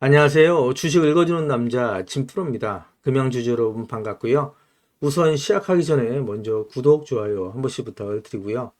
안녕하세요. 주식 읽어주는 남자 진프로입니다. 금양주주 여러분 반갑고요. 우선 시작하기 전에 먼저 구독, 좋아요 한 번씩 부탁을 드리고요.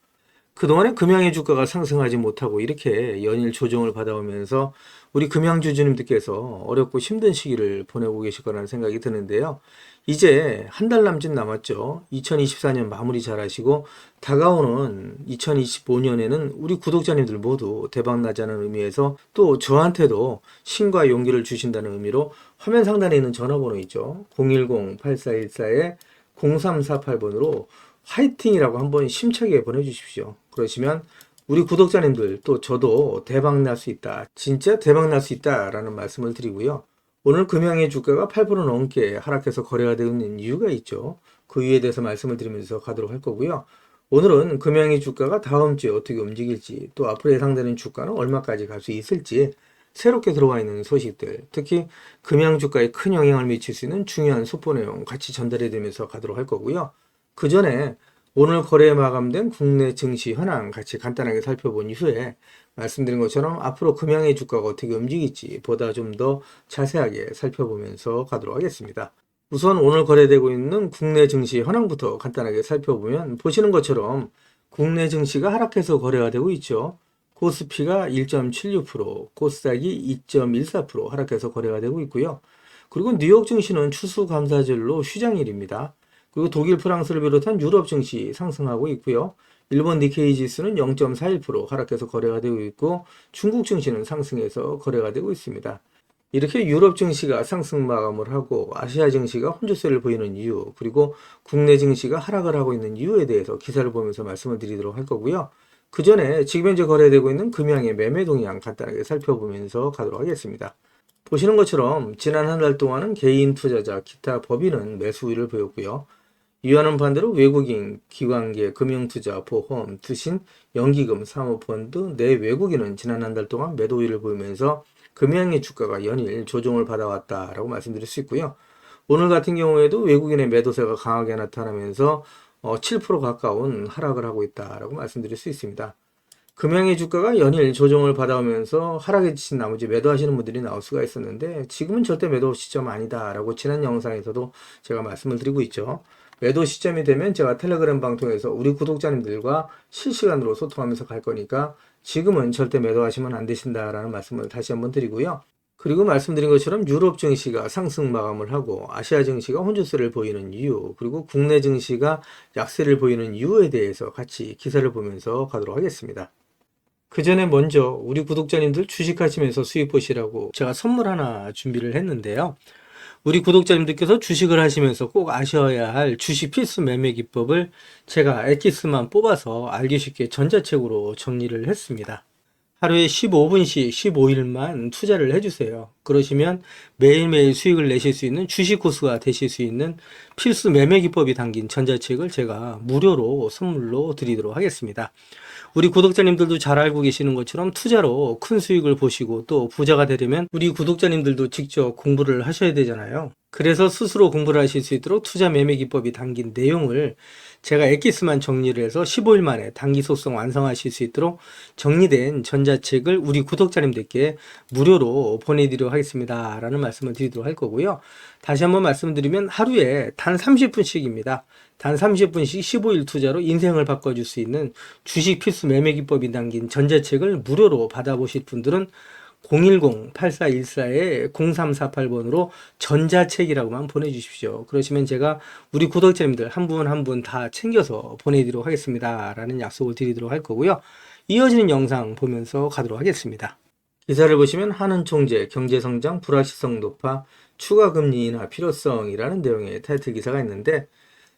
그동안에 금양의 주가가 상승하지 못하고 이렇게 연일 조정을 받아오면서 우리 금양주주님들께서 어렵고 힘든 시기를 보내고 계실 거라는 생각이 드는데요. 이제 한 달 남짓 남았죠. 2024년 마무리 잘 하시고 다가오는 2025년에는 우리 구독자님들 모두 대박 나자는 의미에서 또 저한테도 신과 용기를 주신다는 의미로 화면 상단에 있는 전화번호 있죠. 010-8414-0348번으로 화이팅이라고 한번 심차게 보내주십시오. 그러시면 우리 구독자님들 또 저도 대박 날 수 있다. 진짜 대박 날 수 있다 라는 말씀을 드리고요. 오늘 금양의 주가가 8% 넘게 하락해서 거래가 되고 있는 이유가 있죠. 그 이유에 대해서 말씀을 드리면서 가도록 할 거고요. 오늘은 금양의 주가가 다음 주에 어떻게 움직일지 또 앞으로 예상되는 주가는 얼마까지 갈 수 있을지 새롭게 들어와 있는 소식들, 특히 금양 주가에 큰 영향을 미칠 수 있는 중요한 속보 내용 같이 전달해 드리면서 가도록 할 거고요. 그 전에 오늘 거래에 마감된 국내 증시 현황 같이 간단하게 살펴본 이후에 말씀드린 것처럼 앞으로 금양의 주가가 어떻게 움직일지 보다 좀 더 자세하게 살펴보면서 가도록 하겠습니다. 우선 오늘 거래되고 있는 국내 증시 현황부터 간단하게 살펴보면 보시는 것처럼 국내 증시가 하락해서 거래가 되고 있죠. 코스피가 1.76%, 코스닥이 2.14% 하락해서 거래가 되고 있고요. 그리고 뉴욕 증시는 추수감사절로 휴장일입니다. 그리고 독일, 프랑스를 비롯한 유럽 증시 상승하고 있고요. 일본 니케이 지수는 0.41% 하락해서 거래가 되고 있고 중국 증시는 상승해서 거래가 되고 있습니다. 이렇게 유럽 증시가 상승 마감을 하고 아시아 증시가 혼조세를 보이는 이유, 그리고 국내 증시가 하락을 하고 있는 이유에 대해서 기사를 보면서 말씀을 드리도록 할 거고요. 그 전에 지금 현재 거래되고 있는 금양의 매매 동향 간단하게 살펴보면서 가도록 하겠습니다. 보시는 것처럼 지난 한 달 동안은 개인 투자자, 기타 법인은 매수 우위를 보였고요. 이와는 반대로 외국인, 기관계, 금융투자, 보험, 투신, 연기금, 사모펀드, 내 외국인은 지난 한 달 동안 매도 우위를 보이면서 금양의 주가가 연일 조정을 받아왔다라고 말씀드릴 수 있고요. 오늘 같은 경우에도 외국인의 매도세가 강하게 나타나면서 7% 가까운 하락을 하고 있다라고 말씀드릴 수 있습니다. 금양의 주가가 연일 조정을 받아오면서 하락에 지친 나머지 매도하시는 분들이 나올 수가 있었는데 지금은 절대 매도 시점 아니다라고 지난 영상에서도 제가 말씀을 드리고 있죠. 매도 시점이 되면 제가 텔레그램 방통해서 우리 구독자님들과 실시간으로 소통하면서 갈 거니까 지금은 절대 매도하시면 안 되신다라는 말씀을 다시 한번 드리고요. 그리고 말씀드린 것처럼 유럽 증시가 상승 마감을 하고 아시아 증시가 혼조세를 보이는 이유, 그리고 국내 증시가 약세를 보이는 이유에 대해서 같이 기사를 보면서 가도록 하겠습니다. 그 전에 먼저 우리 구독자님들 주식하시면서 수익 보시라고 제가 선물 하나 준비를 했는데요. 우리 구독자님들께서 주식을 하시면서 꼭 아셔야 할 주식 필수 매매 기법을 제가 엑기스만 뽑아서 알기 쉽게 전자책으로 정리를 했습니다. 하루에 15분씩 15일만 투자를 해주세요. 그러시면 매일매일 수익을 내실 수 있는 주식 고수가 되실 수 있는 필수 매매 기법이 담긴 전자책을 제가 무료로 선물로 드리도록 하겠습니다. 우리 구독자님들도 잘 알고 계시는 것처럼 투자로 큰 수익을 보시고 또 부자가 되려면 우리 구독자님들도 직접 공부를 하셔야 되잖아요. 그래서 스스로 공부를 하실 수 있도록 투자 매매 기법이 담긴 내용을 제가 엑기스만 정리를 해서 15일 만에 단기 속성 완성하실 수 있도록 정리된 전자책을 우리 구독자님들께 무료로 보내드리도록 하겠습니다 라는 말씀을 드리도록 할 거고요. 다시 한번 말씀드리면 하루에 단 30분씩입니다. 단 30분씩 15일 투자로 인생을 바꿔줄 수 있는 주식 필수 매매 기법이 담긴 전자책을 무료로 받아보실 분들은 010-8414-0348번으로 전자책이라고만 보내주십시오. 그러시면 제가 우리 구독자님들 한 분 한 분 다 챙겨서 보내드리도록 하겠습니다 라는 약속을 드리도록 할 거고요. 이어지는 영상 보면서 가도록 하겠습니다. 기사를 보시면 한은총재 경제성장 불확실성 높아 추가금리 인하 필요성이라는 내용의 타이틀 기사가 있는데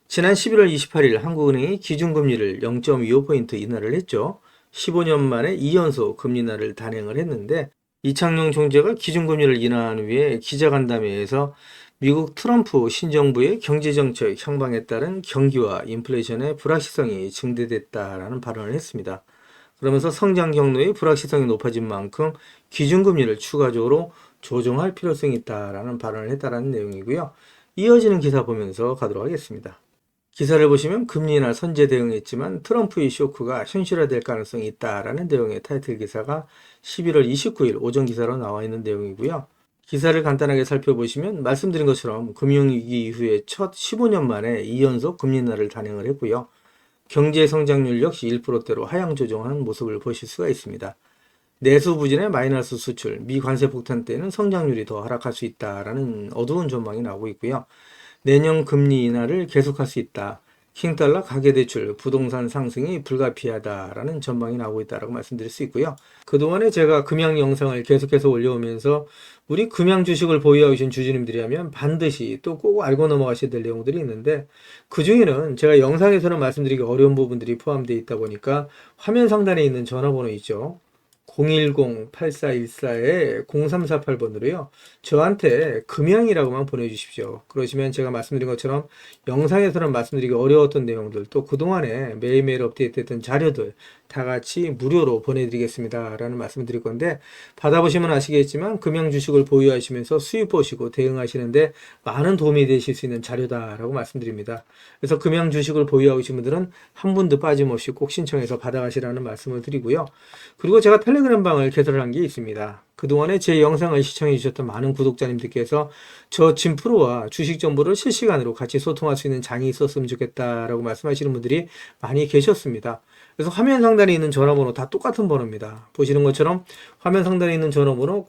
지난 11월 28일 한국은행이 기준금리를 0.25포인트 인하를 했죠. 15년 만에 2연속 금리 인하를 단행을 했는데 이창용 총재가 기준금리를 인하한 후에 기자간담회에서 미국 트럼프 신정부의 경제정책 향방에 따른 경기와 인플레이션의 불확실성이 증대됐다라는 발언을 했습니다. 그러면서 성장 경로의 불확실성이 높아진 만큼 기준금리를 추가적으로 조정할 필요성이 있다라는 발언을 했다라는 내용이고요. 이어지는 기사 보면서 가도록 하겠습니다. 기사를 보시면 금리 인하 선제 대응했지만 트럼프의 쇼크가 현실화될 가능성이 있다라는 내용의 타이틀 기사가 11월 29일 오전 기사로 나와 있는 내용이고요. 기사를 간단하게 살펴보시면 말씀드린 것처럼 금융위기 이후에 첫 15년 만에 2연속 금리 인하를 단행을 했고요. 경제 성장률 역시 1%대로 하향 조정하는 모습을 보실 수가 있습니다. 내수 부진의 마이너스 수출, 미 관세 폭탄 때는 성장률이 더 하락할 수 있다라는 어두운 전망이 나오고 있고요. 내년 금리 인하를 계속할 수 있다. 킹달러 가계대출, 부동산 상승이 불가피하다라는 전망이 나오고 있다라고 말씀드릴 수 있고요. 그동안에 제가 금양 영상을 계속해서 올려오면서 우리 금양 주식을 보유하고 계신 주주님들이라면 반드시 또 꼭 알고 넘어가셔야 될 내용들이 있는데 그 중에는 제가 영상에서는 말씀드리기 어려운 부분들이 포함되어 있다 보니까 화면 상단에 있는 전화번호 있죠. 010-8414-0348번으로요. 저한테 금양이라고만 보내주십시오. 그러시면 제가 말씀드린 것처럼 영상에서는 말씀드리기 어려웠던 내용들 또 그동안에 매일매일 업데이트했던 자료들 다 같이 무료로 보내드리겠습니다. 라는 말씀을 드릴 건데 받아보시면 아시겠지만 금양 주식을 보유하시면서 수익 보시고 대응하시는데 많은 도움이 되실 수 있는 자료다라고 말씀드립니다. 그래서 금양 주식을 보유하고 계신 분들은 한 분도 빠짐없이 꼭 신청해서 받아가시라는 말씀을 드리고요. 그리고 제가 텔레그램 방을 개설한 게 있습니다. 그동안에 제 영상을 시청해 주셨던 많은 구독자님들께서 저 진프로와 주식 정보를 실시간으로 같이 소통할 수 있는 장이 있었으면 좋겠다라고 말씀하시는 분들이 많이 계셨습니다. 그래서 화면 상단에 있는 전화번호 다 똑같은 번호입니다. 보시는 것처럼 화면 상단에 있는 전화번호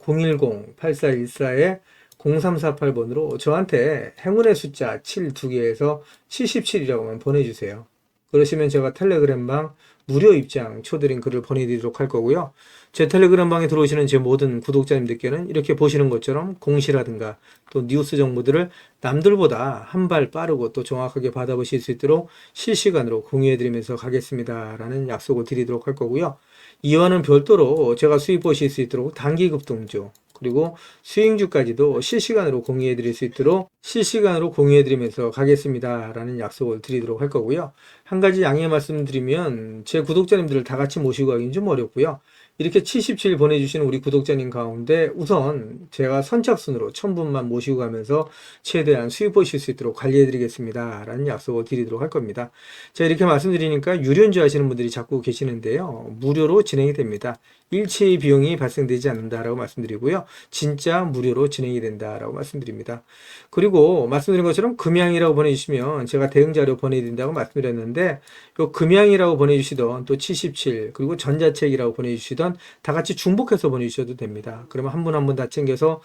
010-8414-0348번으로 저한테 행운의 숫자 7 2개에서 77이라고만 보내주세요. 그러시면 제가 텔레그램방 무료 입장 초드링 글을 보내드리도록 할 거고요. 제 텔레그램 방에 들어오시는 제 모든 구독자님들께는 이렇게 보시는 것처럼 공시라든가 또 뉴스 정보들을 남들보다 한 발 빠르고 또 정확하게 받아보실 수 있도록 실시간으로 공유해드리면서 가겠습니다. 라는 약속을 드리도록 할 거고요. 이와는 별도로 제가 수익 보실 수 있도록 단기 급등주 그리고 수익주까지도 실시간으로 공유해드릴 수 있도록 실시간으로 공유해드리면서 가겠습니다. 라는 약속을 드리도록 할 거고요. 한 가지 양해 말씀드리면 제 구독자님들을 다 같이 모시고 가기는 좀 어렵고요. 이렇게 77 보내주시는 우리 구독자님 가운데 우선 제가 선착순으로 1000분만 모시고 가면서 최대한 수익 보실 수 있도록 관리해드리겠습니다. 라는 약속을 드리도록 할 겁니다. 제가 이렇게 말씀드리니까 유료인지 하시는 분들이 자꾸 계시는데요. 무료로 진행이 됩니다. 일체의 비용이 발생되지 않는다라고 말씀드리고요. 진짜 무료로 진행이 된다라고 말씀드립니다. 그리고 말씀드린 것처럼 금양이라고 보내주시면 제가 대응 자료 보내드린다고 말씀드렸는데 요 금양이라고 보내주시던 또 77 그리고 전자책이라고 보내주시던 다 같이 중복해서 보내주셔도 됩니다. 그러면 한 분 한 분 다 챙겨서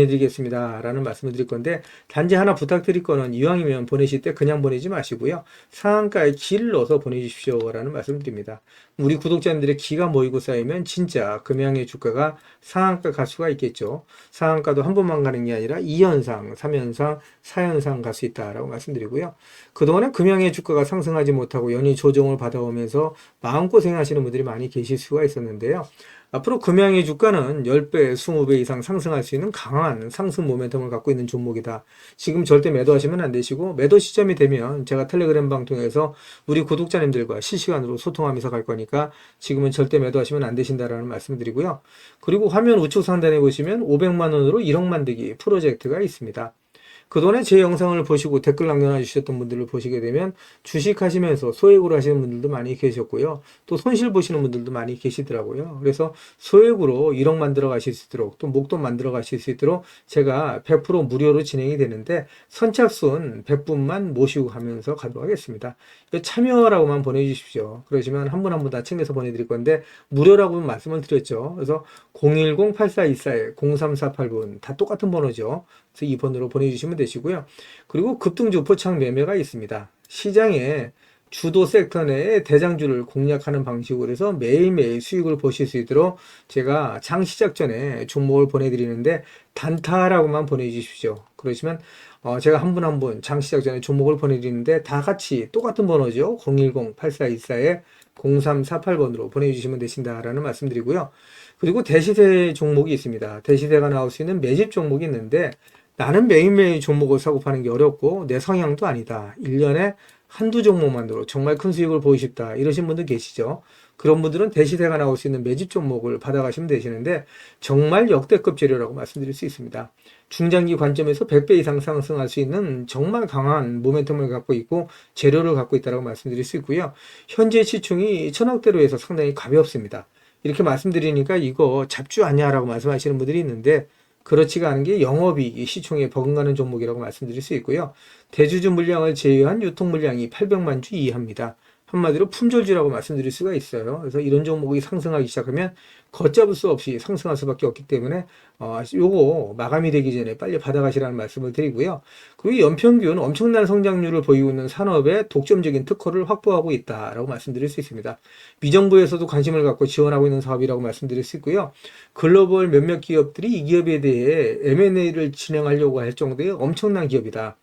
보내드리겠습니다. 라는 말씀을 드릴 건데 단지 하나 부탁드릴 거는 이왕이면 보내실 때 그냥 보내지 마시고요. 상한가에 기를 넣어서 보내주십시오. 라는 말씀을 드립니다. 우리 구독자님들의 기가 모이고 쌓이면 진짜 금양의 주가가 상한가 갈 수가 있겠죠. 상한가도 한 번만 가는 게 아니라 2연상, 3연상, 4연상 갈 수 있다라고 말씀드리고요. 그동안에 금양의 주가가 상승하지 못하고 연일 조정을 받아오면서 마음고생 하시는 분들이 많이 계실 수가 있었는데요. 앞으로 금양의 주가는 10배, 20배 이상 상승할 수 있는 강한 상승 모멘텀을 갖고 있는 종목이다. 지금 절대 매도하시면 안 되시고 매도 시점이 되면 제가 텔레그램 방 통해서 우리 구독자님들과 실시간으로 소통하면서 갈 거니까 지금은 절대 매도하시면 안 되신다라는 말씀을 드리고요. 그리고 화면 우측 상단에 보시면 500만 원으로 1억 만들기 프로젝트가 있습니다. 그동안에 제 영상을 보시고 댓글 남겨주셨던 분들을 보시게 되면 주식하시면서 소액으로 하시는 분들도 많이 계셨고요. 또 손실 보시는 분들도 많이 계시더라고요. 그래서 소액으로 1억 만들어 가실 수 있도록 또 목돈 만들어 가실 수 있도록 제가 100% 무료로 진행이 되는데 선착순 100분만 모시고 가면서 가도록 하겠습니다. 참여라고만 보내주십시오. 그러시면 한 분 한 분 다 챙겨서 보내드릴 건데 무료라고 말씀을 드렸죠. 그래서 010-8424-0348번 다 똑같은 번호죠. 그래서 이 번호로 보내주시면 되시고요. 그리고 급등주 포착 매매가 있습니다. 시장에 주도 섹터 내에 대장주를 공략하는 방식으로 해서 매일매일 수익을 보실 수 있도록 제가 장 시작 전에 종목을 보내드리는데 단타라고만 보내주십시오. 그러시면 제가 한 분 한 분 장 시작 전에 종목을 보내드리는데 다 같이 똑같은 번호죠. 010-8424-0348번으로 보내주시면 되신다라는 말씀드리고요. 그리고 대시세 종목이 있습니다. 대시세가 나올 수 있는 매집 종목이 있는데 나는 매일매일 종목을 사고 파는 게 어렵고 내 성향도 아니다. 1년에 한두 종목만으로 정말 큰 수익을 보이고 싶다. 이러신 분들 계시죠. 그런 분들은 대시세가 나올 수 있는 매집 종목을 받아가시면 되시는데 정말 역대급 재료라고 말씀드릴 수 있습니다. 중장기 관점에서 100배 이상 상승할 수 있는 정말 강한 모멘텀을 갖고 있고 재료를 갖고 있다고 말씀드릴 수 있고요. 현재 시총이 천억대로 해서 상당히 가볍습니다. 이렇게 말씀드리니까 이거 잡주 아니야라고 말씀하시는 분들이 있는데 그렇지가 않은 게 영업이익이 시총에 버금가는 종목이라고 말씀드릴 수 있고요. 대주주 물량을 제외한 유통 물량이 800만 주 이하입니다. 한마디로 품절주라고 말씀드릴 수가 있어요. 그래서 이런 종목이 상승하기 시작하면 걷잡을 수 없이 상승할 수밖에 없기 때문에 요거 마감이 되기 전에 빨리 받아가시라는 말씀을 드리고요. 그리고 연평균 엄청난 성장률을 보이고 있는 산업에 독점적인 특허를 확보하고 있다라고 말씀드릴 수 있습니다. 미정부에서도 관심을 갖고 지원하고 있는 사업이라고 말씀드릴 수 있고요. 글로벌 몇몇 기업들이 이 기업에 대해 M&A를 진행하려고 할 정도의 엄청난 기업이다.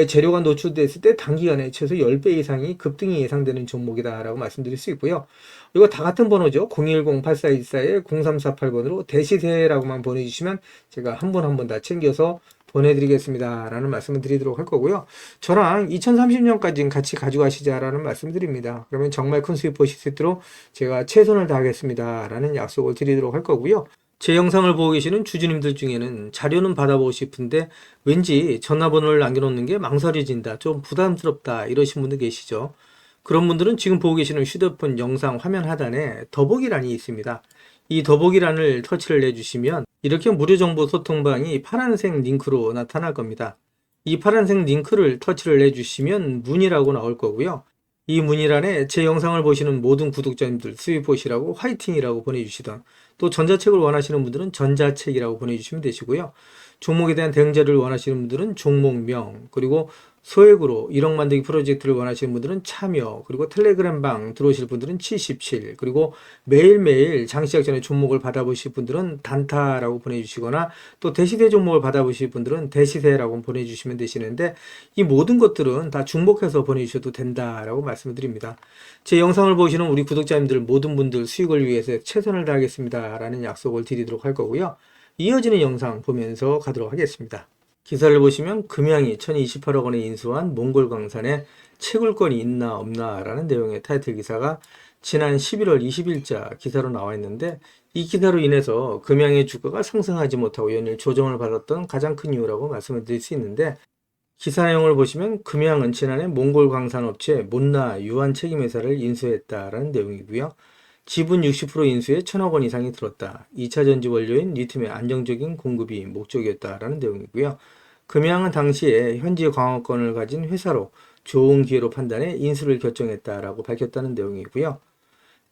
재료가 노출됐을 때 단기간에 최소 10배 이상이 급등이 예상되는 종목이다라고 말씀드릴 수 있고요. 이거 다 같은 번호죠. 010-8414-0348번으로 대시세라고만 보내주시면 제가 한 분 한 분 다 챙겨서 보내드리겠습니다. 라는 말씀을 드리도록 할 거고요. 저랑 2030년까지는 같이 가져가시자라는 말씀 드립니다. 그러면 정말 큰 수익 보실 수 있도록 제가 최선을 다하겠습니다. 라는 약속을 드리도록 할 거고요. 제 영상을 보고 계시는 주주님들 중에는 자료는 받아보고 싶은데 왠지 전화번호를 남겨놓는 게 망설여진다, 좀 부담스럽다 이러신 분들 계시죠. 그런 분들은 지금 보고 계시는 휴대폰 영상 화면 하단에 더보기란이 있습니다. 이 더보기란을 터치를 해주시면 이렇게 무료 정보 소통방이 파란색 링크로 나타날 겁니다. 이 파란색 링크를 터치를 해주시면 문의라고 나올 거고요. 이 문의란에 제 영상을 보시는 모든 구독자님들 수익 보시라고 화이팅이라고 보내주시던, 또 전자책을 원하시는 분들은 전자책이라고 보내주시면 되시고요. 종목에 대한 대응 자료를 원하시는 분들은 종목명, 그리고 소액으로 1억 만들기 프로젝트를 원하시는 분들은 참여, 그리고 텔레그램방 들어오실 분들은 77, 그리고 매일매일 장시작 전에 종목을 받아보실 분들은 단타라고 보내주시거나 또 대시세 종목을 받아보실 분들은 대시세라고 보내주시면 되시는데, 이 모든 것들은 다 중복해서 보내주셔도 된다라고 말씀을 드립니다. 제 영상을 보시는 우리 구독자님들 모든 분들 수익을 위해서 최선을 다하겠습니다 라는 약속을 드리도록 할 거고요. 이어지는 영상 보면서 가도록 하겠습니다. 기사를 보시면 금양이 1028억 원에 인수한 몽골광산에 채굴권이 있나 없나 라는 내용의 타이틀 기사가 지난 11월 20일자 기사로 나와 있는데, 이 기사로 인해서 금양의 주가가 상승하지 못하고 연일 조정을 받았던 가장 큰 이유라고 말씀을 드릴 수 있는데, 기사 내용을 보시면 금양은 지난해 몽골 광산업체 몬나 유한 책임회사를 인수했다라는 내용이고요. 지분 60% 인수에 1,000억 원 이상이 들었다. 2차 전지 원료인 리튬의 안정적인 공급이 목적이었다라는 내용이고요. 금양은 당시에 현지 광업권을 가진 회사로 좋은 기회로 판단해 인수를 결정했다라고 밝혔다는 내용이고요.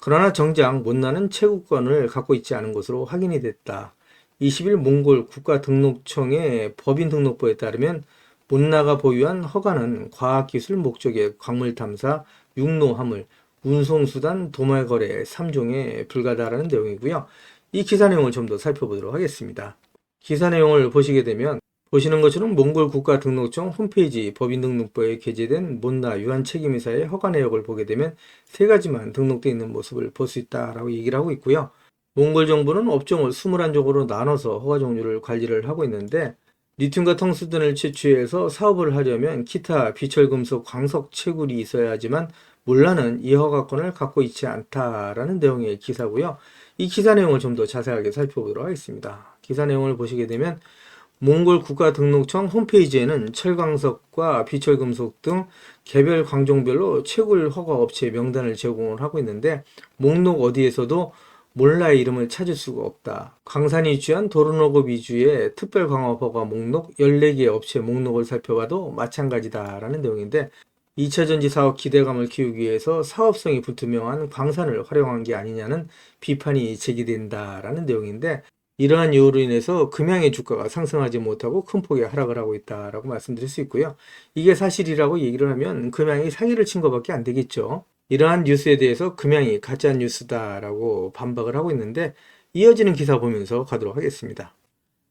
그러나 정작 몬나는 채굴권을 갖고 있지 않은 것으로 확인이 됐다. 20일 몽골 국가등록청의 법인 등록부에 따르면 몬나가 보유한 허가는 과학기술 목적의 광물 탐사, 육로 화물, 운송수단, 도말거래 3종에 불과하다라는 내용이고요. 이 기사 내용을 좀 더 살펴보도록 하겠습니다. 기사 내용을 보시게 되면 보시는 것처럼 몽골 국가등록청 홈페이지 법인 등록부에 게재된 몬나 유한 책임회사의 허가 내역을 보게 되면 세 가지만 등록되어 있는 모습을 볼 수 있다라고 얘기를 하고 있고요. 몽골 정부는 업종을 21종으로 나눠서 허가 종류를 관리를 하고 있는데, 리튬과 텅스텐을 채취해서 사업을 하려면 기타 비철금속 광석 채굴이 있어야 하지만 몰라는 이 허가권을 갖고 있지 않다라는 내용의 기사고요. 이 기사 내용을 좀 더 자세하게 살펴보도록 하겠습니다. 기사 내용을 보시게 되면 몽골 국가등록청 홈페이지에는 철광석과 비철금속 등 개별 광종별로 채굴 허가 업체 명단을 제공을 하고 있는데, 목록 어디에서도 몰라의 이름을 찾을 수가 없다. 광산이 취한 도르노급 위주의 특별광업허가 목록 14개 업체 목록을 살펴봐도 마찬가지다라는 내용인데, 2차전지 사업 기대감을 키우기 위해서 사업성이 불투명한 광산을 활용한 게 아니냐는 비판이 제기된다라는 내용인데, 이러한 이유로 인해서 금양의 주가가 상승하지 못하고 큰 폭의 하락을 하고 있다라고 말씀드릴 수 있고요. 이게 사실이라고 얘기를 하면 금양이 사기를 친 것밖에 안 되겠죠. 이러한 뉴스에 대해서 금양이 가짜 뉴스다라고 반박을 하고 있는데, 이어지는 기사 보면서 가도록 하겠습니다.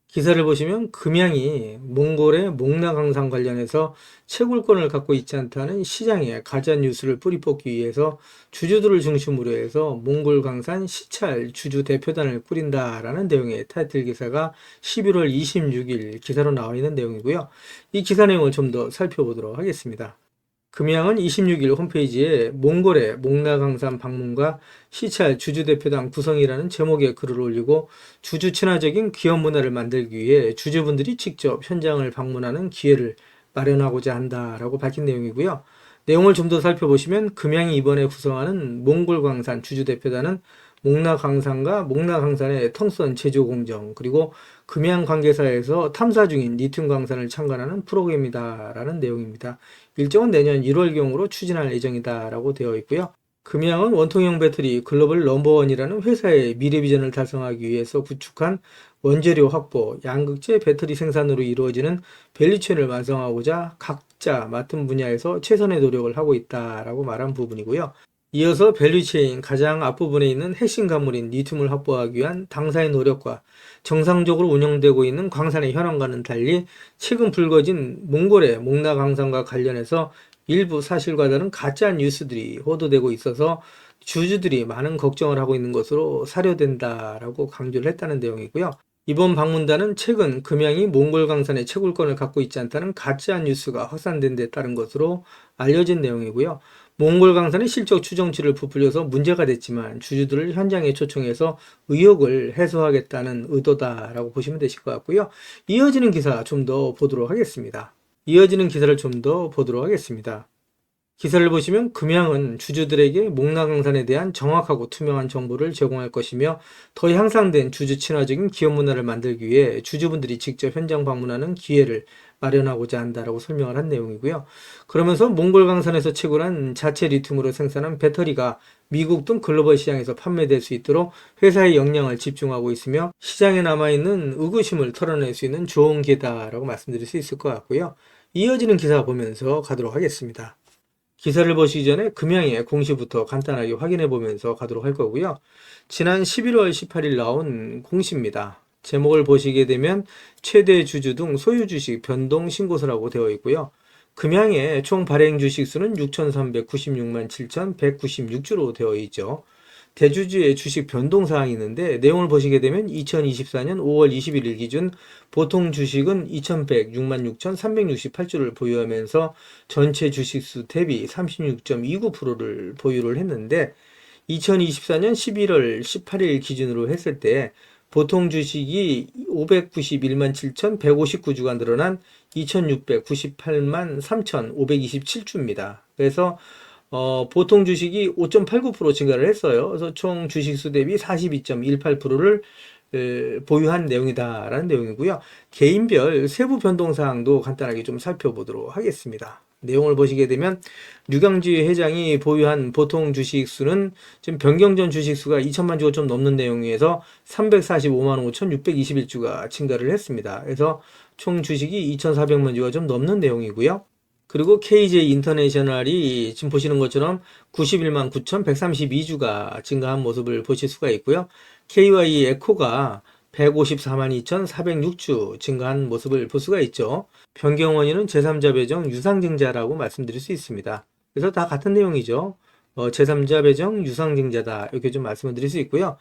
기사를 보시면 금양이 몽골의 몽나강산 관련해서 채굴권을 갖고 있지 않다는 시장에 가짜 뉴스를 뿌리 뽑기 위해서 주주들을 중심으로 해서 몽골 강산 시찰 주주 대표단을 꾸린다라는 내용의 타이틀 기사가 11월 26일 기사로 나와 있는 내용이고요. 이 기사 내용을 좀 더 살펴보도록 하겠습니다. 금양은 26일 홈페이지에 몽골의 몽나강산 방문과 시찰 주주대표단 구성이라는 제목의 글을 올리고 주주 친화적인 기업 문화를 만들기 위해 주주분들이 직접 현장을 방문하는 기회를 마련하고자 한다라고 밝힌 내용이고요. 내용을 좀 더 살펴보시면 금양이 이번에 구성하는 몽골광산 주주대표단은 목나광산과 목나광산의 통선 제조 공정, 그리고 금양 관계사에서 탐사 중인 리튬 광산을 참관하는 프로그램이다라는 내용입니다. 일정은 내년 1월경으로 추진할 예정이다라고 되어 있고요. 금양은 원통형 배터리 글로벌 넘버원이라는 회사의 미래 비전을 달성하기 위해서 구축한 원재료 확보, 양극재 배터리 생산으로 이루어지는 밸류체인을 완성하고자 각자 맡은 분야에서 최선의 노력을 하고 있다라고 말한 부분이고요. 이어서 밸류체인 가장 앞부분에 있는 핵심 간물인 리튬을 확보하기 위한 당사의 노력과 정상적으로 운영되고 있는 광산의 현황과는 달리 최근 불거진 몽골의 목나 광산과 관련해서 일부 사실과 다른 가짜 뉴스들이 호도되고 있어서 주주들이 많은 걱정을 하고 있는 것으로 사료된다라고 강조를 했다는 내용이고요. 이번 방문단은 최근 금양이 몽골 강산의 채굴권을 갖고 있지 않다는 가짜 뉴스가 확산된 데 따른 것으로 알려진 내용이고요. 몽골 강산의 실적 추정치를 부풀려서 문제가 됐지만 주주들을 현장에 초청해서 의혹을 해소하겠다는 의도다라고 보시면 되실 것 같고요. 이어지는 기사 좀 더 보도록 하겠습니다. 기사를 보시면 금양은 주주들에게 목나강산에 대한 정확하고 투명한 정보를 제공할 것이며 더 향상된 주주 친화적인 기업 문화를 만들기 위해 주주분들이 직접 현장 방문하는 기회를 마련하고자 한다라고 설명을 한 내용이고요. 그러면서 몽골강산에서 채굴한 자체 리튬으로 생산한 배터리가 미국 등 글로벌 시장에서 판매될 수 있도록 회사의 역량을 집중하고 있으며 시장에 남아있는 의구심을 털어낼 수 있는 좋은 기회다라고 말씀드릴 수 있을 것 같고요. 이어지는 기사 보면서 가도록 하겠습니다. 기사를 보시기 전에 금양의 공시부터 간단하게 확인해 보면서 가도록 할 거고요. 지난 11월 18일 나온 공시입니다. 제목을 보시게 되면 최대 주주 등 소유 주식 변동 신고서라고 되어 있고요. 금양의 총 발행 주식 수는 6,396만 7,196주로 되어 있죠. 대주주의 주식 변동 사항이 있는데 내용을 보시게 되면 2024년 5월 21일 기준 보통 주식은 2,106만 6,368주를 보유하면서 전체 주식수 대비 36.29%를 보유를 했는데 2024년 11월 18일 기준으로 했을 때 보통 주식이 591만 7,159주가 늘어난 2,698만 3,527주입니다. 그래서 보통 주식이 5.89% 증가를 했어요. 그래서 총 주식수 대비 42.18%를 보유한 내용이다라는 내용이고요. 개인별 세부 변동 사항도 간단하게 좀 살펴보도록 하겠습니다. 내용을 보시게 되면 류강지 회장이 보유한 보통 주식 수는 지금 변경 전 주식 수가 2천만 주가 좀 넘는 내용에서 345만 5,621주가 증가를 했습니다. 그래서 총 주식이 2,400만 주가 좀 넘는 내용이고요. 그리고 KJ 인터내셔널이 지금 보시는 것처럼 91만 9,132주가 증가한 모습을 보실 수가 있고요. KY 에코가 154만 2,406주 증가한 모습을 볼 수가 있죠. 변경 원인은 제3자 배정 유상증자라고 말씀드릴 수 있습니다. 그래서 다 같은 내용이죠. 제3자 배정 유상증자다 이렇게 좀 말씀을 드릴 수 있고요.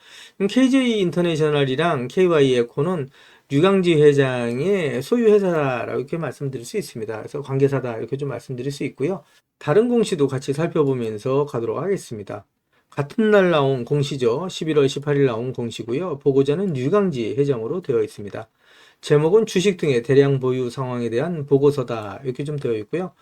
KJ 인터내셔널이랑 KY 에코는 류강지 회장의 소유 회사라고 이렇게 말씀드릴 수 있습니다. 그래서 관계사다 이렇게 좀 말씀드릴 수 있고요. 다른 공시도 같이 살펴보면서 가도록 하겠습니다. 같은 날 나온 공시죠. 11월 18일 나온 공시고요. 보고자는 류강지 회장으로 되어 있습니다. 제목은 주식 등의 대량 보유 상황에 대한 보고서다 이렇게 좀 되어 있고요.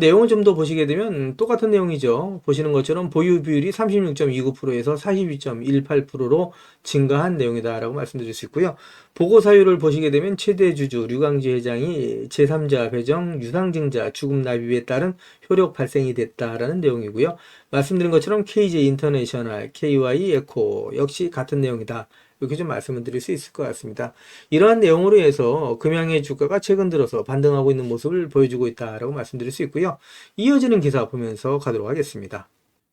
내용을 좀 더 보시게 되면 똑같은 내용이죠. 보시는 것처럼 보유 비율이 36.29%에서 42.18%로 증가한 내용이다라고 말씀드릴 수 있고요. 보고 사유를 보시게 되면 최대 주주 류강지 회장이 제3자 배정 유상증자 주금 납입에 따른 효력 발생이 됐다라는 내용이고요. 말씀드린 것처럼 KJ 인터내셔널, KY 에코 역시 같은 내용이다. 이렇게 좀 말씀을 드릴 수 있을 것 같습니다. 이러한 내용으로 해서 금양의 주가가 최근 들어서 반등하고 있는 모습을 보여주고 있다라고 말씀드릴 수 있고요. 이어지는 기사 보면서 가도록 하겠습니다.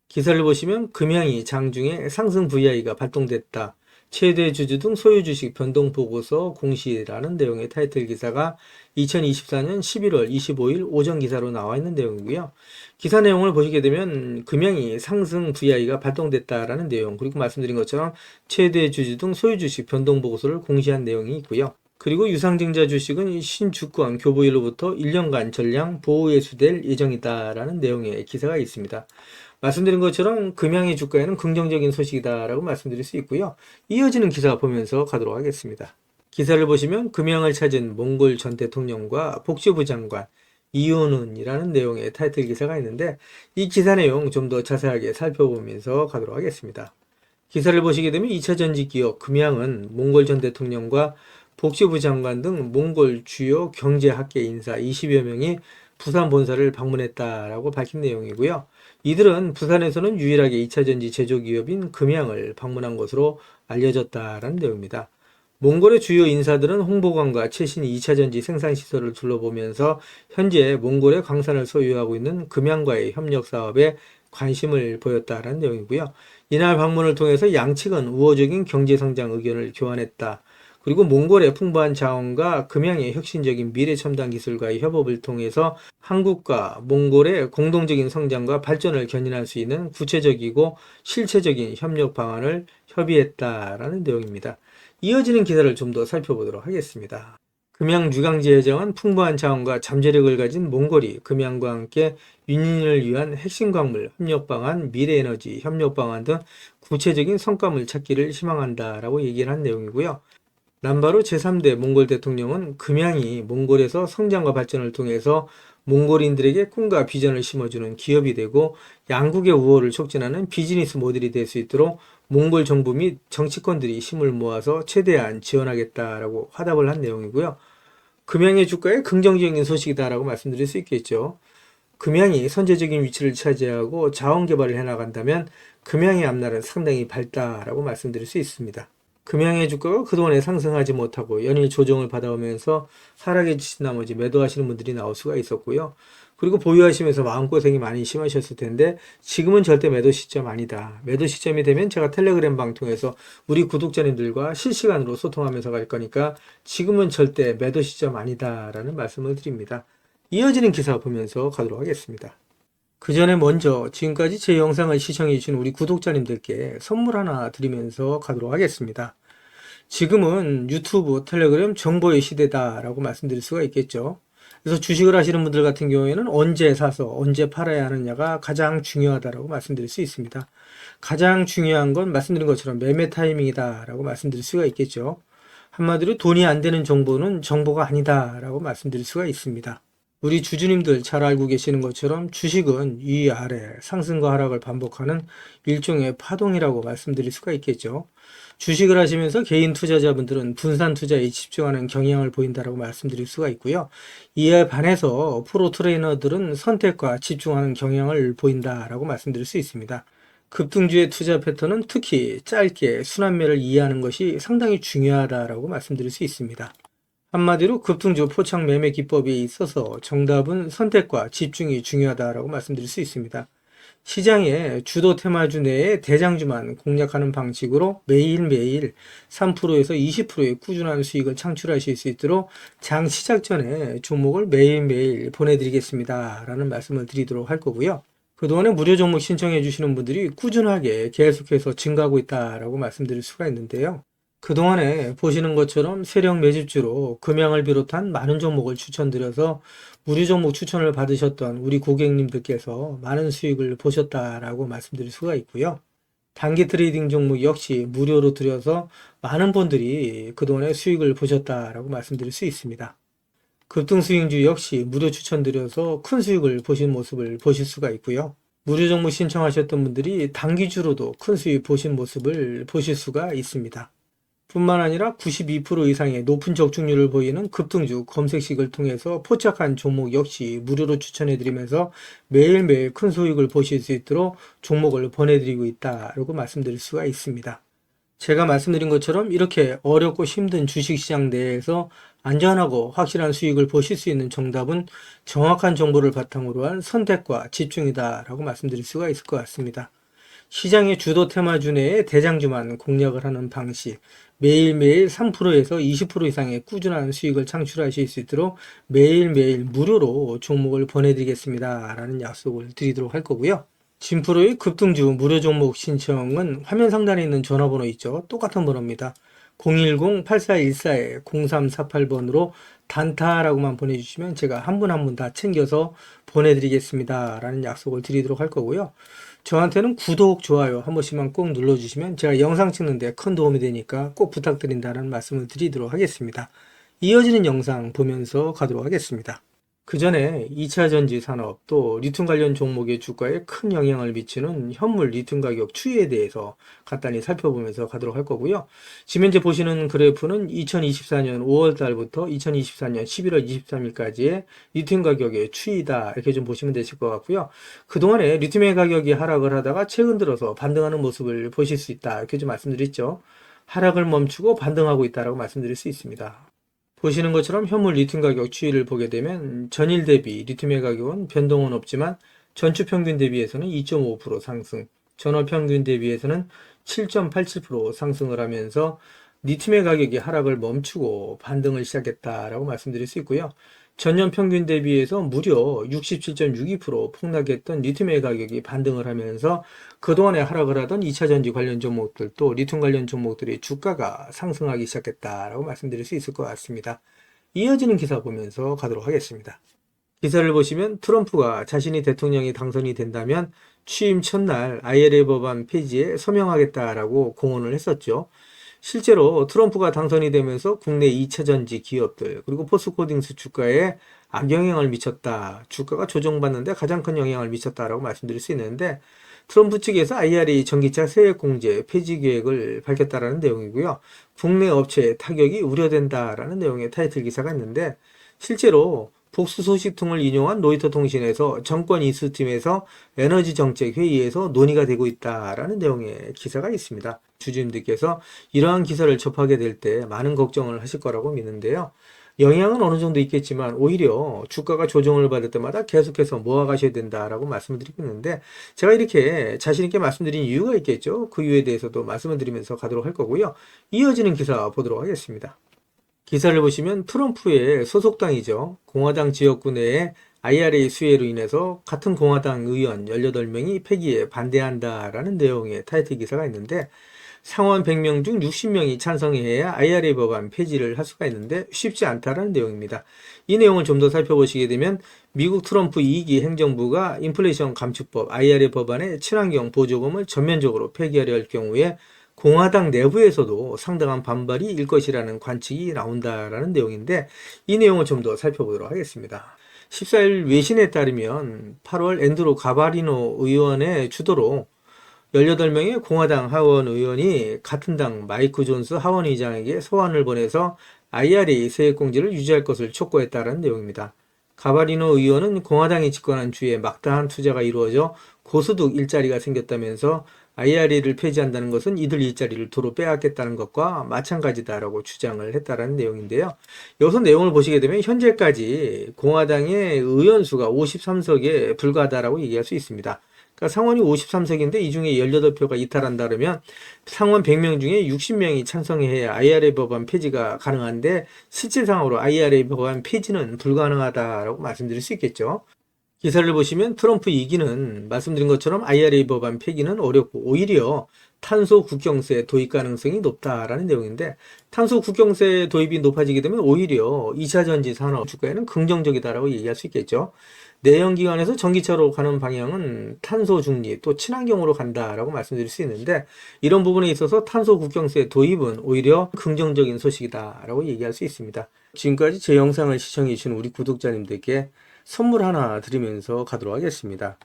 기사를 보시면 금양이 장중에 상승 VI가 발동됐다. 최대 주주 등 소유 주식 변동 보고서 공시라는 내용의 타이틀 기사가 2024년 11월 25일 오전 기사로 나와 있는 내용이고요. 기사 내용을 보시게 되면 금양이 상승 VI가 발동됐다라는 내용, 그리고 말씀드린 것처럼 최대 주주 등 소유 주식 변동 보고서를 공시한 내용이 있고요. 그리고 유상증자 주식은 신주권 교부일로부터 1년간 전량 보호 회수될 예정이다라는 내용의 기사가 있습니다. 말씀드린 것처럼 금양의 주가에는 긍정적인 소식이다라고 말씀드릴 수 있고요. 이어지는 기사 보면서 가도록 하겠습니다. 기사를 보시면 금양을 찾은 몽골 전 대통령과 복지부 장관, 이유는 이라는 내용의 타이틀 기사가 있는데 이 기사 내용 좀 더 자세하게 살펴보면서 가도록 하겠습니다. 기사를 보시게 되면 2차 전지 기업 금양은 몽골 전 대통령과 복지부 장관 등 몽골 주요 경제학계 인사 20여 명이 부산 본사를 방문했다라고 밝힌 내용이고요. 이들은 부산에서는 유일하게 2차 전지 제조 기업인 금양을 방문한 것으로 알려졌다라는 내용입니다. 몽골의 주요 인사들은 홍보관과 최신 2차 전지 생산 시설을 둘러보면서 현재 몽골의 광산을 소유하고 있는 금양과의 협력 사업에 관심을 보였다라는 내용이고요. 이날 방문을 통해서 양측은 우호적인 경제 성장 의견을 교환했다. 그리고 몽골의 풍부한 자원과 금양의 혁신적인 미래 첨단 기술과의 협업을 통해서 한국과 몽골의 공동적인 성장과 발전을 견인할 수 있는 구체적이고 실체적인 협력 방안을 협의했다라는 내용입니다. 이어지는 기사를 좀 더 살펴보도록 하겠습니다. 금양 유강지회장은 풍부한 자원과 잠재력을 가진 몽골이 금양과 함께 윤인을 위한 핵심 광물 협력 방안, 미래 에너지 협력 방안 등 구체적인 성과물 찾기를 희망한다라고 얘기를 한 내용이고요. 남바로 제3대 몽골 대통령은 금양이 몽골에서 성장과 발전을 통해서 몽골인들에게 꿈과 비전을 심어주는 기업이 되고 양국의 우호를 촉진하는 비즈니스 모델이 될 수 있도록 몽골 정부 및 정치권들이 힘을 모아서 최대한 지원하겠다라고 화답을 한 내용이고요. 금양의 주가에 긍정적인 소식이다라고 말씀드릴 수 있겠죠. 금양이 선제적인 위치를 차지하고 자원 개발을 해나간다면 금양의 앞날은 상당히 밝다라고 말씀드릴 수 있습니다. 금양의 주가가 그동안에 상승하지 못하고 연일 조정을 받아오면서 하락에 지친 나머지 매도하시는 분들이 나올 수가 있었고요. 그리고 보유하시면서 마음고생이 많이 심하셨을 텐데 지금은 절대 매도 시점 아니다. 매도 시점이 되면 제가 텔레그램 방 통해서 우리 구독자님들과 실시간으로 소통하면서 갈 거니까 지금은 절대 매도 시점 아니다라는 말씀을 드립니다. 이어지는 기사 보면서 가도록 하겠습니다. 그 전에 먼저 지금까지 제 영상을 시청해 주신 우리 구독자님들께 선물 하나 드리면서 가도록 하겠습니다. 지금은 유튜브, 텔레그램 정보의 시대다라고 말씀드릴 수가 있겠죠. 그래서 주식을 하시는 분들 같은 경우에는 언제 사서 언제 팔아야 하느냐가 가장 중요하다라고 말씀드릴 수 있습니다. 가장 중요한 건 말씀드린 것처럼 매매 타이밍이다라고 말씀드릴 수가 있겠죠. 한마디로 돈이 안 되는 정보는 정보가 아니다라고 말씀드릴 수가 있습니다. 우리 주주님들 잘 알고 계시는 것처럼 주식은 위아래 상승과 하락을 반복하는 일종의 파동이라고 말씀드릴 수가 있겠죠. 주식을 하시면서 개인 투자자분들은 분산 투자에 집중하는 경향을 보인다라고 말씀드릴 수가 있고요. 이에 반해서 프로 트레이너들은 선택과 집중하는 경향을 보인다라고 말씀드릴 수 있습니다. 급등주의 투자 패턴은 특히 짧게 순환매를 이해하는 것이 상당히 중요하다라고 말씀드릴 수 있습니다. 한마디로 급등주 포착 매매 기법에 있어서 정답은 선택과 집중이 중요하다라고 말씀드릴 수 있습니다. 시장의 주도 테마주 내에 대장주만 공략하는 방식으로 매일매일 3%에서 20%의 꾸준한 수익을 창출하실 수 있도록 장 시작 전에 종목을 매일매일 보내드리겠습니다 라는 말씀을 드리도록 할 거고요. 그동안에 무료 종목 신청해 주시는 분들이 꾸준하게 계속해서 증가하고 있다라고 말씀드릴 수가 있는데요. 그동안에 보시는 것처럼 세력 매집주로 금양을 비롯한 많은 종목을 추천드려서 무료 종목 추천을 받으셨던 우리 고객님들께서 많은 수익을 보셨다라고 말씀드릴 수가 있고요. 단기 트레이딩 종목 역시 무료로 드려서 많은 분들이 그동안에 수익을 보셨다라고 말씀드릴 수 있습니다. 급등 수익주 역시 무료 추천드려서 큰 수익을 보신 모습을 보실 수가 있고요. 무료 종목 신청하셨던 분들이 단기주로도 큰 수익 보신 모습을 보실 수가 있습니다. 뿐만 아니라 92% 이상의 높은 적중률을 보이는 급등주 검색식을 통해서 포착한 종목 역시 무료로 추천해드리면서 매일매일 큰 수익을 보실 수 있도록 종목을 보내드리고 있다라고 말씀드릴 수가 있습니다. 제가 말씀드린 것처럼 이렇게 어렵고 힘든 주식시장 내에서 안전하고 확실한 수익을 보실 수 있는 정답은 정확한 정보를 바탕으로 한 선택과 집중이다라고 말씀드릴 수가 있을 것 같습니다. 시장의 주도 테마주 내에 대장주만 공략을 하는 방식, 매일매일 3%에서 20% 이상의 꾸준한 수익을 창출하실 수 있도록 매일매일 무료로 종목을 보내드리겠습니다 라는 약속을 드리도록 할 거고요. 진프로의 급등주 무료 종목 신청은 화면 상단에 있는 전화번호 있죠. 똑같은 번호입니다. 010-8414-0348번으로 단타라고만 보내주시면 제가 한 분 한 분 다 챙겨서 보내드리겠습니다 라는 약속을 드리도록 할 거고요. 저한테는 구독, 좋아요 한 번씩만 꼭 눌러주시면 제가 영상 찍는데 큰 도움이 되니까 꼭 부탁드린다는 말씀을 드리도록 하겠습니다. 이어지는 영상 보면서 가도록 하겠습니다. 그 전에 2차 전지 산업 또 리튬 관련 종목의 주가에 큰 영향을 미치는 현물 리튬 가격 추이에 대해서 간단히 살펴보면서 가도록 할 거고요. 지금 현재 보시는 그래프는 2024년 5월 달부터 2024년 11월 23일까지의 리튬 가격의 추이다 이렇게 좀 보시면 되실 것 같고요. 그동안에 리튬의 가격이 하락을 하다가 최근 들어서 반등하는 모습을 보실 수 있다 이렇게 좀 말씀드렸죠. 하락을 멈추고 반등하고 있다라고 말씀드릴 수 있습니다. 보시는 것처럼 현물 리튬 가격 추이를 보게 되면 전일 대비 리튬의 가격은 변동은 없지만 전주 평균 대비해서는 2.5% 상승, 전월 평균 대비해서는 7.87% 상승을 하면서 리튬의 가격이 하락을 멈추고 반등을 시작했다라고 말씀드릴 수 있고요. 전년 평균 대비해서 무려 67.62% 폭락했던 리튬의 가격이 반등을 하면서 그동안에 하락을 하던 2차 전지 관련 종목들 또 리튬 관련 종목들의 주가가 상승하기 시작했다라고 말씀드릴 수 있을 것 같습니다. 이어지는 기사 보면서 가도록 하겠습니다. 기사를 보시면 트럼프가 자신이 대통령이 당선이 된다면 취임 첫날 IRA 법안 폐지에 서명하겠다라고 공언을 했었죠. 실제로 트럼프가 당선이 되면서 국내 2차전지 기업들 그리고 포스코딩스 주가에 악영향을 미쳤다. 주가가 조정받는데 가장 큰 영향을 미쳤다라고 말씀드릴 수 있는데 트럼프 측에서 IRA 전기차 세액공제 폐지 계획을 밝혔다라는 내용이고요. 국내 업체에 타격이 우려된다라는 내용의 타이틀 기사가 있는데 실제로 복수 소식통을 인용한 로이터 통신에서 정권 인수팀에서 에너지 정책 회의에서 논의가 되고 있다라는 내용의 기사가 있습니다. 주주님들께서 이러한 기사를 접하게 될 때 많은 걱정을 하실 거라고 믿는데요. 영향은 어느 정도 있겠지만 오히려 주가가 조정을 받을 때마다 계속해서 모아가셔야 된다라고 말씀을 드리고 있는데 제가 이렇게 자신있게 말씀드린 이유가 있겠죠. 그 이유에 대해서도 말씀을 드리면서 가도록 할 거고요. 이어지는 기사 보도록 하겠습니다. 기사를 보시면 트럼프의 소속당이죠. 공화당 지역구 내에 IRA 수혜로 인해서 같은 공화당 의원 18명이 폐기에 반대한다라는 내용의 타이틀 기사가 있는데 상원 100명 중 60명이 찬성해야 IRA 법안 폐지를 할 수가 있는데 쉽지 않다라는 내용입니다. 이 내용을 좀 더 살펴보시게 되면 미국 트럼프 2기 행정부가 인플레이션 감축법 IRA 법안의 친환경 보조금을 전면적으로 폐기하려 할 경우에 공화당 내부에서도 상당한 반발이 일 것이라는 관측이 나온다라는 내용인데 이 내용을 좀 더 살펴보도록 하겠습니다. 14일 외신에 따르면 8월 앤드루 가바리노 의원의 주도로 18명의 공화당 하원 의원이 같은 당 마이크 존스 하원 의장에게 소환을 보내서 IRA 세액공제를 유지할 것을 촉구했다는 내용입니다. 가바리노 의원은 공화당이 집권한 주에 막다한 투자가 이루어져 고소득 일자리가 생겼다면서 IRA를 폐지한다는 것은 이들 일자리를 도로 빼앗겠다는 것과 마찬가지다라고 주장을 했다는 내용인데요. 여기서 내용을 보시게 되면 현재까지 공화당의 의원 수가 53석에 불과하다라고 얘기할 수 있습니다. 그러니까 상원이 53석인데 이 중에 18표가 이탈한다 그러면 상원 100명 중에 60명이 찬성해야 IRA 법안 폐지가 가능한데 실질상으로 IRA 법안 폐지는 불가능하다라고 말씀드릴 수 있겠죠. 기사를 보시면 트럼프 2기는 말씀드린 것처럼 IRA 법안 폐기는 어렵고 오히려 탄소 국경세 도입 가능성이 높다라는 내용인데 탄소 국경세 도입이 높아지게 되면 오히려 2차 전지 산업 주가에는 긍정적이다라고 얘기할 수 있겠죠. 내연기관에서 전기차로 가는 방향은 탄소 중립 또 친환경으로 간다라고 말씀드릴 수 있는데 이런 부분에 있어서 탄소 국경세 도입은 오히려 긍정적인 소식이다라고 얘기할 수 있습니다. 지금까지 제 영상을 시청해 주신 우리 구독자님들께 선물 하나 드리면서 가도록 하겠습니다.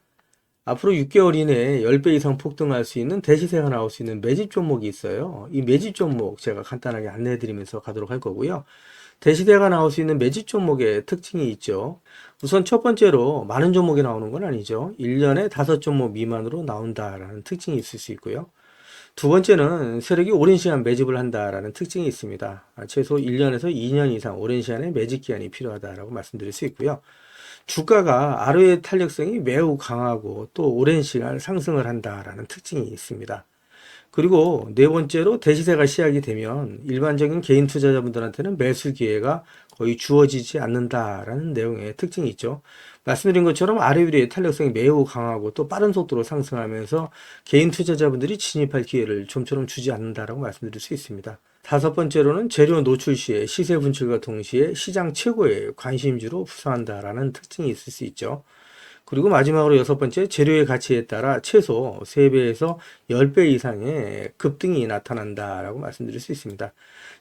앞으로 6개월 이내에 10배 이상 폭등할 수 있는 대시세가 나올 수 있는 매집 종목이 있어요. 이 매집 종목 제가 간단하게 안내해 드리면서 가도록 할 거고요. 대시세가 나올 수 있는 매집 종목의 특징이 있죠. 우선 첫 번째로 많은 종목이 나오는 건 아니죠. 1년에 5종목 미만으로 나온다라는 특징이 있을 수 있고요. 두 번째는 세력이 오랜 시간 매집을 한다라는 특징이 있습니다. 최소 1년에서 2년 이상 오랜 시간의 매집 기간이 필요하다라고 말씀드릴 수 있고요. 주가가 ROE 탄력성이 매우 강하고 또 오랜 시간 상승을 한다라는 특징이 있습니다. 그리고 네 번째로 대시세가 시작이 되면 일반적인 개인 투자자분들한테는 매수 기회가 거의 주어지지 않는다라는 내용의 특징이 있죠. 말씀드린 것처럼 ROE의 탄력성이 매우 강하고 또 빠른 속도로 상승하면서 개인 투자자분들이 진입할 기회를 좀처럼 주지 않는다라고 말씀드릴 수 있습니다. 다섯 번째로는 재료 노출 시에 시세 분출과 동시에 시장 최고의 관심주로 부상한다라는 특징이 있을 수 있죠. 그리고 마지막으로 여섯 번째, 재료의 가치에 따라 최소 3배에서 10배 이상의 급등이 나타난다라고 말씀드릴 수 있습니다.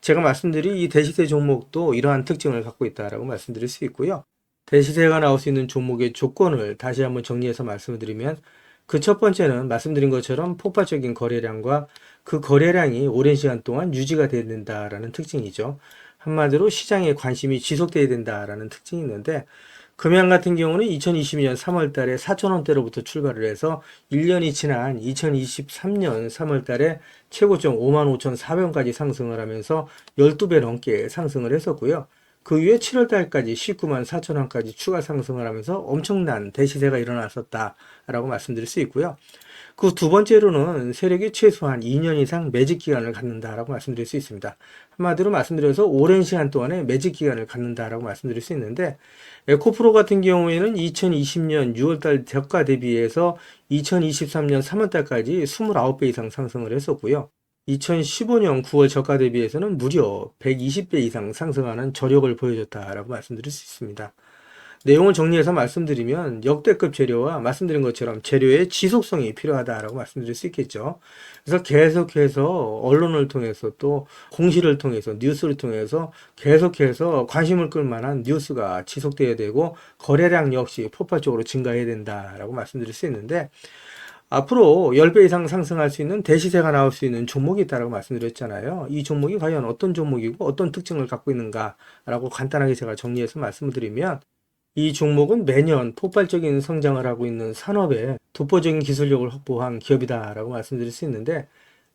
제가 말씀드린 이 대시세 종목도 이러한 특징을 갖고 있다라고 말씀드릴 수 있고요. 대시세가 나올 수 있는 종목의 조건을 다시 한번 정리해서 말씀을 드리면 그 첫 번째는 말씀드린 것처럼 폭발적인 거래량과 그 거래량이 오랜 시간 동안 유지가 돼야 된다라는 특징이죠. 한마디로 시장에 관심이 지속돼야 된다라는 특징이 있는데 금양 같은 경우는 2022년 3월 달에 4,000원대로부터 출발을 해서 1년이 지난 2023년 3월 달에 최고점 55,400원까지 상승을 하면서 12배 넘게 상승을 했었고요. 그 이후에 7월 달까지 19만 4천원까지 추가 상승을 하면서 엄청난 대시세가 일어났었다라고 말씀드릴 수 있고요. 그 두 번째로는 세력이 최소한 2년 이상 매집 기간을 갖는다라고 말씀드릴 수 있습니다. 한마디로 말씀드려서 오랜 시간 동안에 매집 기간을 갖는다라고 말씀드릴 수 있는데 에코프로 같은 경우에는 2020년 6월달 저가 대비해서 2023년 3월달까지 29배 이상 상승을 했었고요. 2015년 9월 저가 대비해서는 무려 120배 이상 상승하는 저력을 보여줬다라고 말씀드릴 수 있습니다. 내용을 정리해서 말씀드리면 역대급 재료와 말씀드린 것처럼 재료의 지속성이 필요하다라고 말씀드릴 수 있겠죠. 그래서 계속해서 언론을 통해서 또 공시를 통해서 뉴스를 통해서 계속해서 관심을 끌 만한 뉴스가 지속돼야 되고 거래량 역시 폭발적으로 증가해야 된다라고 말씀드릴 수 있는데 앞으로 10배 이상 상승할 수 있는 대시세가 나올 수 있는 종목이 있다고 말씀드렸잖아요. 이 종목이 과연 어떤 종목이고 어떤 특징을 갖고 있는가라고 간단하게 제가 정리해서 말씀을 드리면 이 종목은 매년 폭발적인 성장을 하고 있는 산업에 독보적인 기술력을 확보한 기업이다라고 말씀드릴 수 있는데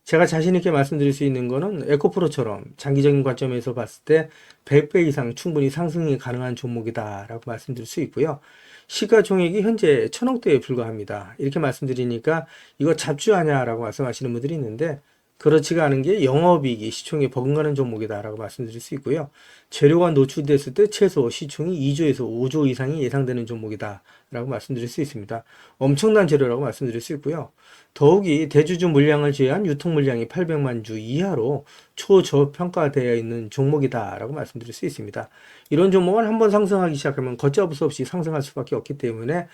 제가 자신 있게 말씀드릴 수 있는 거는 에코프로처럼 장기적인 관점에서 봤을 때 100배 이상 충분히 상승이 가능한 종목이다라고 말씀드릴 수 있고요. 시가총액이 현재 1,000억대에 불과합니다. 이렇게 말씀드리니까 이거 잡주하냐라고 말씀하시는 분들이 있는데 그렇지가 않은 게 영업이익이 시총에 버금가는 종목이다라고 말씀드릴 수 있고요. 재료가 노출됐을 때 최소 시총이 2조에서 5조 이상이 예상되는 종목이다라고 말씀드릴 수 있습니다. 엄청난 재료라고 말씀드릴 수 있고요. 더욱이 대주주 물량을 제외한 유통 물량이 800만 주 이하로 초저평가되어 있는 종목이다라고 말씀드릴 수 있습니다. 이런 종목은 한번 상승하기 시작하면 걷잡을 수 없이 상승할 수밖에 없기 때문에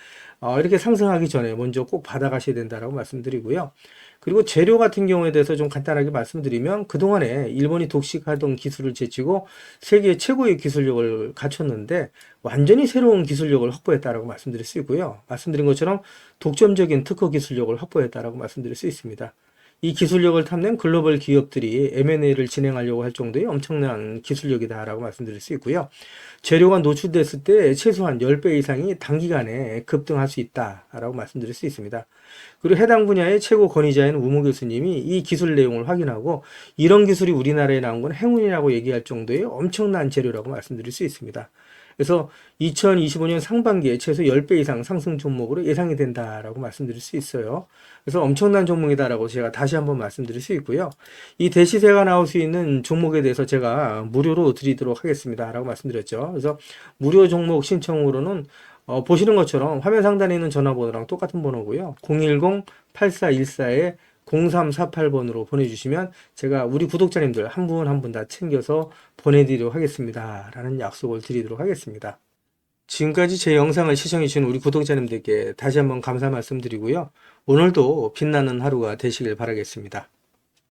이렇게 상승하기 전에 먼저 꼭 받아가셔야 된다라고 말씀드리고요. 그리고 재료 같은 경우에 대해서 좀 간단하게 말씀드리면 그동안에 일본이 독식하던 기술을 제치고 세계 최고의 기술력을 갖췄는데 완전히 새로운 기술력을 확보했다라고 말씀드릴 수 있고요. 말씀드린 것처럼 독점적인 특허 기술력을 확보했다라고 말씀드릴 수 있습니다. 이 기술력을 탐낸 글로벌 기업들이 M&A를 진행하려고 할 정도의 엄청난 기술력이다라고 말씀드릴 수 있고요. 재료가 노출됐을 때 최소한 10배 이상이 단기간에 급등할 수 있다라고 말씀드릴 수 있습니다. 그리고 해당 분야의 최고 권위자인 우모 교수님이 이 기술 내용을 확인하고 이런 기술이 우리나라에 나온 건 행운이라고 얘기할 정도의 엄청난 재료라고 말씀드릴 수 있습니다. 그래서 2025년 상반기에 최소 10배 이상 상승 종목으로 예상이 된다라고 말씀드릴 수 있어요. 그래서 엄청난 종목이다라고 제가 다시 한번 말씀드릴 수 있고요. 이 대시세가 나올 수 있는 종목에 대해서 제가 무료로 드리도록 하겠습니다라고 말씀드렸죠. 그래서 무료 종목 신청으로는 보시는 것처럼 화면 상단에 있는 전화번호랑 똑같은 번호고요. 010-8414에 0348번으로 보내주시면 제가 우리 구독자님들 한 분 한 분 다 챙겨서 보내드리도록 하겠습니다. 라는 약속을 드리도록 하겠습니다. 지금까지 제 영상을 시청해주신 우리 구독자님들께 다시 한번 감사 말씀드리고요. 오늘도 빛나는 하루가 되시길 바라겠습니다.